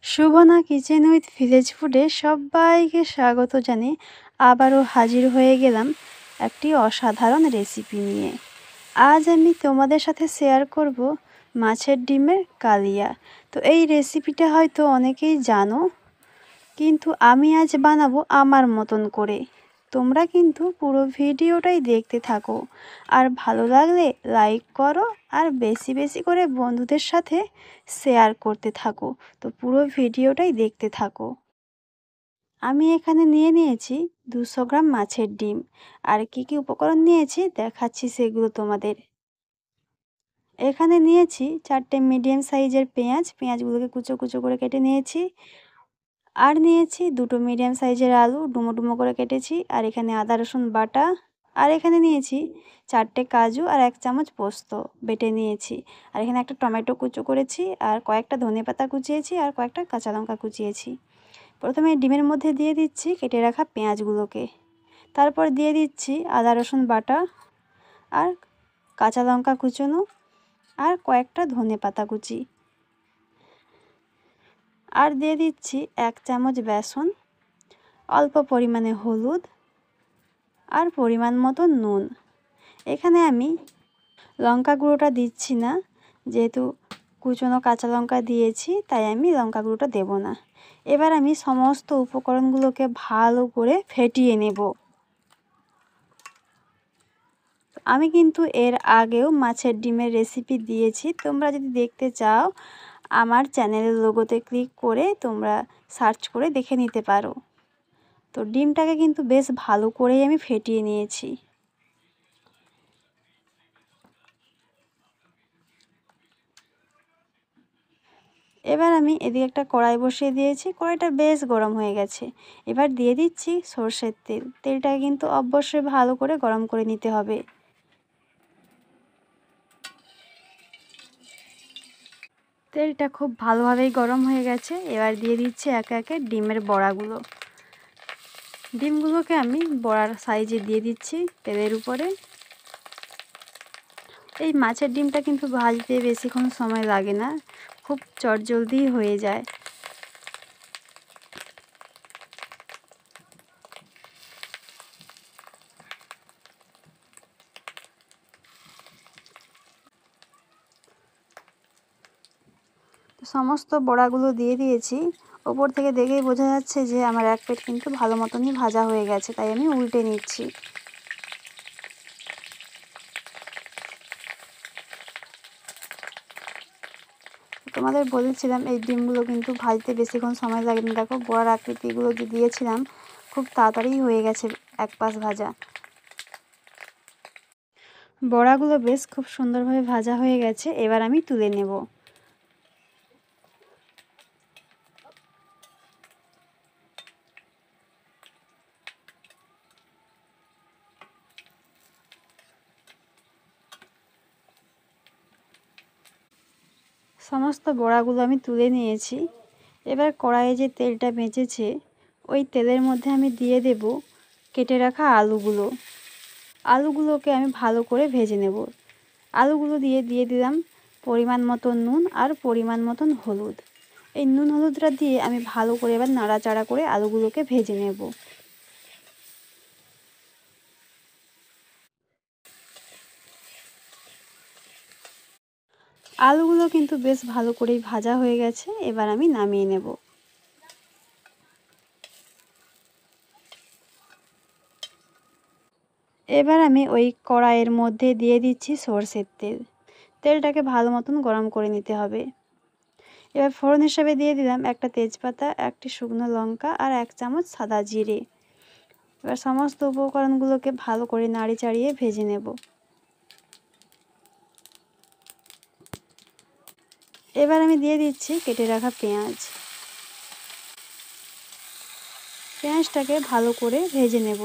Shubhna kitchen with village ফুডে সবাইকে স্বাগত জানিয়ে আবারও হাজির হয়ে গেলাম একটি অসাধারণ রেসিপি নিয়ে। আজ আমি তোমাদের সাথে শেয়ার করব মাছের ডিমের কালিয়া। তো এই রেসিপিটা হয়তো অনেকেই জানো, কিন্তু আমি আজ বানাবো আমার মতন করে। তোমরা কিন্তু পুরো ভিডিওটাই দেখতে থাকো, আর ভালো লাগলে লাইক করো, আর বেশি বেশি করে বন্ধুদের সাথে শেয়ার করতে থাকো। তো পুরো ভিডিওটাই দেখতে থাকো। আমি এখানে নিয়েছি 200 গ্রাম মাছের ডিম। আর কি কি উপকরণ নিয়েছি দেখাচ্ছি সেগুলো তোমাদের। এখানে নিয়েছি 4টে মিডিয়াম সাইজের পেঁয়াজগুলোকে কুচো কুচো করে কেটে নিয়েছি। আর নিয়েছি 2টো মিডিয়াম সাইজের আলু, ডুমো ডুমো করে কেটেছি। আর এখানে আদা রসুন বাটা। আর এখানে নিয়েছি 4টে কাজু আর 1 চামচ পোস্ত বেটে নিয়েছি। আর এখানে একটা টমেটো কুচো করেছি, আর কয়েকটা ধনেপাতা কুচিয়েছি, আর কয়েকটা কাঁচা লঙ্কা কুচিয়েছি। প্রথমে ডিমের মধ্যে দিয়ে দিচ্ছি কেটে রাখা পেঁয়াজগুলোকে। তারপর দিয়ে দিচ্ছি আদা রসুন বাটা, আর কাঁচা লঙ্কা কুচোনো, আর কয়েকটা ধনেপাতা কুচি। আর দিয়ে দিচ্ছি 1 চামচ বেসন, অল্প পরিমাণে হলুদ, আর পরিমাণ মতো নুন। এখানে আমি লঙ্কা গুঁড়োটা দিচ্ছি না, যেহেতু কুচনো কাঁচা লঙ্কা দিয়েছি, তাই আমি লঙ্কা গুঁড়োটা দেব না। এবার আমি সমস্ত উপকরণগুলোকে ভালো করে ফেটিয়ে নেব। আমি কিন্তু এর আগেও মাছের ডিমের রেসিপি দিয়েছি, তোমরা যদি দেখতে চাও আমার চ্যানেলের লোগোতে ক্লিক করে তোমরা সার্চ করে দেখে নিতে পারো। তো ডিমটাকে কিন্তু বেশ ভালো করেই আমি ফেটিয়ে নিয়েছি। এবার আমি এদিকে একটা কড়াই বসিয়ে দিয়েছি। কড়াইটা বেশ গরম হয়ে গেছে। এবার দিয়ে দিচ্ছি সর্ষের তেল। তেলটাকে কিন্তু অবশ্যই ভালো করে গরম করে নিতে হবে। তেলটা খুব ভালোভাবেই গরম হয়ে গেছে। এবার দিয়ে দিচ্ছি একে একে ডিমের বড়াগুলো। ডিমগুলোকে আমি বড়ার সাইজে দিয়ে দিচ্ছি তেলের উপরে। এই মাছের ডিমটা কিন্তু ভাজতে বেশিক্ষণ সময় লাগে না, খুব চটজলদি হয়ে যায়। সমস্ত বড়াগুলো দিয়ে দিয়েছি। ওপর থেকে দেখেই বোঝা যাচ্ছে যে আমার এক প্লেট কিন্তু ভালো মতনই ভাজা হয়ে গেছে, তাই আমি উল্টে নিচ্ছি। তোমাদের বলেছিলাম এই ডিমগুলো কিন্তু ভাজতে বেশিক্ষণ সময় লাগে না। দেখো বড়ার আকৃতিগুলো যে দিয়েছিলাম খুব তাড়াতাড়ি হয়ে গেছে এক পাশ ভাজা। বড়াগুলো বেশ খুব সুন্দরভাবে ভাজা হয়ে গেছে। এবার আমি তুলে নেব। সমস্ত বড়াগুলো আমি তুলে নিয়েছি। এবার কড়াইয়ে যে তেলটা বেঁচেছে ওই তেলের মধ্যে আমি দিয়ে দেব কেটে রাখা আলুগুলোকে আমি ভালো করে ভেজে নেব। আলুগুলো দিয়ে দিলাম পরিমাণ মতো নুন আর পরিমাণ মতন হলুদ। এই নুন হলুদটা দিয়ে আমি ভালো করে এবার নাড়াচাড়া করে আলুগুলোকে ভেজে নেব। আলুগুলো কিন্তু বেশ ভালো করেই ভাজা হয়ে গেছে। এবার আমি নামিয়ে নেব। এবার আমি ওই কড়াইয়ের মধ্যে দিয়ে দিচ্ছি সরষের তেল। তেলটাকে ভালো মতন গরম করে নিতে হবে। এবার ফোড়ন হিসেবে দিয়ে দিলাম একটা তেজপাতা, একটি শুকনো লঙ্কা, আর 1 চামচ সাদা জিরে। এবার সমস্ত উপকরণগুলোকে ভালো করে নাড়ি চাড়িয়ে ভেজে নেব। এবার আমি দিয়ে দিচ্ছি কেটে রাখা পেঁয়াজটাকে ভালো করে ভেজে নেব।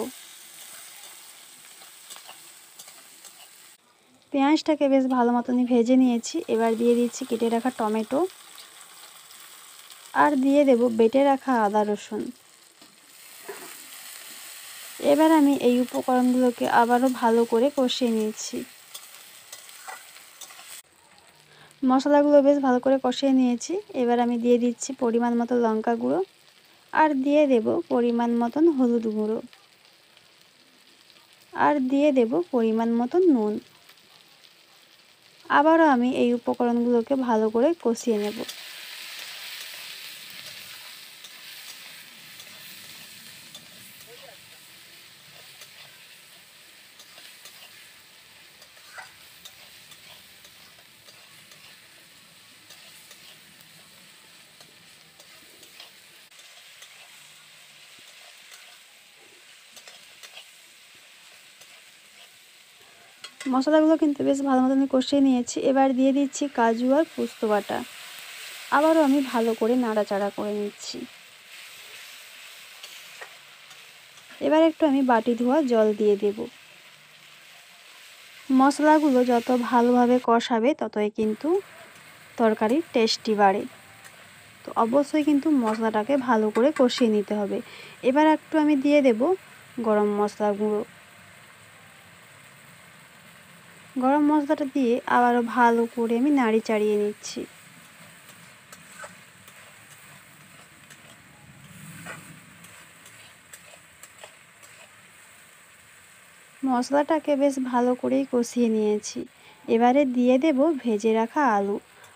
পেঁয়াজটাকে বেশ ভালো মতনই ভেজে নিয়েছি। এবার দিয়ে দিচ্ছি কেটে রাখা টমেটো, আর দিয়ে দেব বেটে রাখা আদা রসুন। এবার আমি এই উপকরণগুলোকে আবারও ভালো করে কষিয়ে নিচ্ছি। মশলাগুলো বেশ ভালো করে কষিয়ে নিয়েছি। এবার আমি দিয়ে দিচ্ছি পরিমাণ মতো লঙ্কা গুঁড়ো আর দিয়ে দেব পরিমাণ মতন হলুদ গুঁড়ো আর দিয়ে দেব পরিমাণ মতন নুন। আবারও আমি এই উপকরণগুলোকে ভালো করে কষিয়ে নেব। মশলাগুলো কিন্তু বেশ ভালো মতন কষিয়ে নিয়েছি। এবার দিয়ে দিচ্ছি কাজু আর পোস্ত বাটা। আবারও আমি ভালো করে নাড়াচাড়া করে নিচ্ছি। এবার একটু আমি বাটি ধোয়া জল দিয়ে দেব। মশলাগুলো যত ভালোভাবে কষাবে ততই কিন্তু তরকারির টেস্টি বাড়ে। তো অবশ্যই কিন্তু মশলাটাকে ভালো করে কষিয়ে নিতে হবে। এবার একটু আমি দিয়ে দেব গরম মশলা গুঁড়ো। গরম মশলাটা দিয়ে আবারও ভালো করে আমি নাড়ি চাড়িয়ে নিচ্ছি। মশলাটাকে বেশ ভালো করেই কষিয়ে নিয়েছি। এবারে দিয়ে দেব ভেজে রাখা আলু।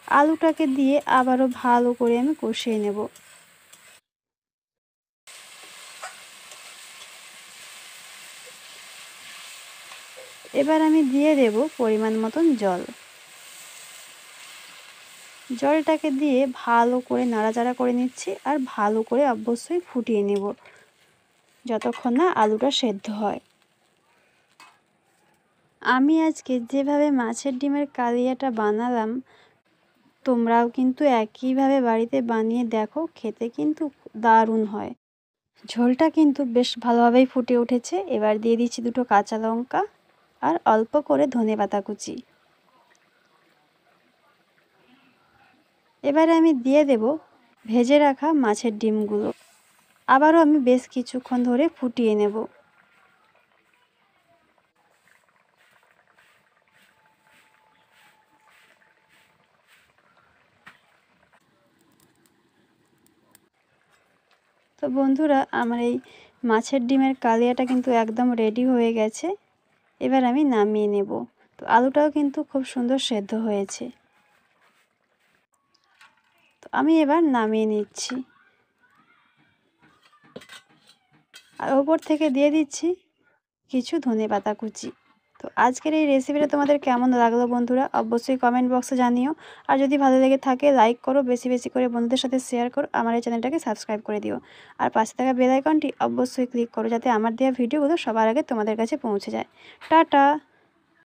আলুটাকে দিয়ে আবারও ভালো করে আমি কষিয়ে নেব। এবার আমি দিয়ে দেব পরিমাণ মতন জল। জলটাকে দিয়ে ভালো করে নাড়াচাড়া করে নিচ্ছি আর ভালো করে অবশ্যই ফুটিয়ে নেব যতক্ষণ না আলুটা সেদ্ধ হয়। আমি আজকে যেভাবে মাছের ডিমের কালিয়াটা বানালাম তোমরাও কিন্তু একইভাবে বাড়িতে বানিয়ে দেখো, খেতে কিন্তু দারুণ হয়। ঝোলটা কিন্তু বেশ ভালোভাবেই ফুটে উঠেছে। এবার দিয়ে দিচ্ছি দুটো কাঁচা লঙ্কা আর অল্প করে ধনেপাতা কুচি। এবারে আমি দিয়ে দেব ভেজে রাখা মাছের ডিমগুলো। আবারও আমি বেশ কিছুক্ষণ ধরে ফুটিয়ে নেব। তো বন্ধুরা, আমার এই মাছের ডিমের কালিয়াটা কিন্তু একদম রেডি হয়ে গেছে। এবার আমি নামিয়ে নেব। তো আলুটাও কিন্তু খুব সুন্দর সেদ্ধ হয়েছে। তো আমি এবার নামিয়ে নিচ্ছি আর ওপর থেকে দিয়ে দিচ্ছি কিছু ধনেপাতা কুচি। তো আজকের এই রেসিপিটা তোমাদের কেমন লাগলো বন্ধুরা, অবশ্যই কমেন্ট বক্সে জানিও। আর যদি ভালো লেগে থাকে লাইক করো, বেশি বেশি করে বন্ধুদের সাথে শেয়ার করো, আমার এই চ্যানেলটাকে সাবস্ক্রাইব করে দিও। আর পাশে থাকা বেল আইকনটি অবশ্যই ক্লিক করো যাতে আমার দেওয়া ভিডিওগুলো সবার আগে তোমাদের কাছে পৌঁছে যায়। টাটা।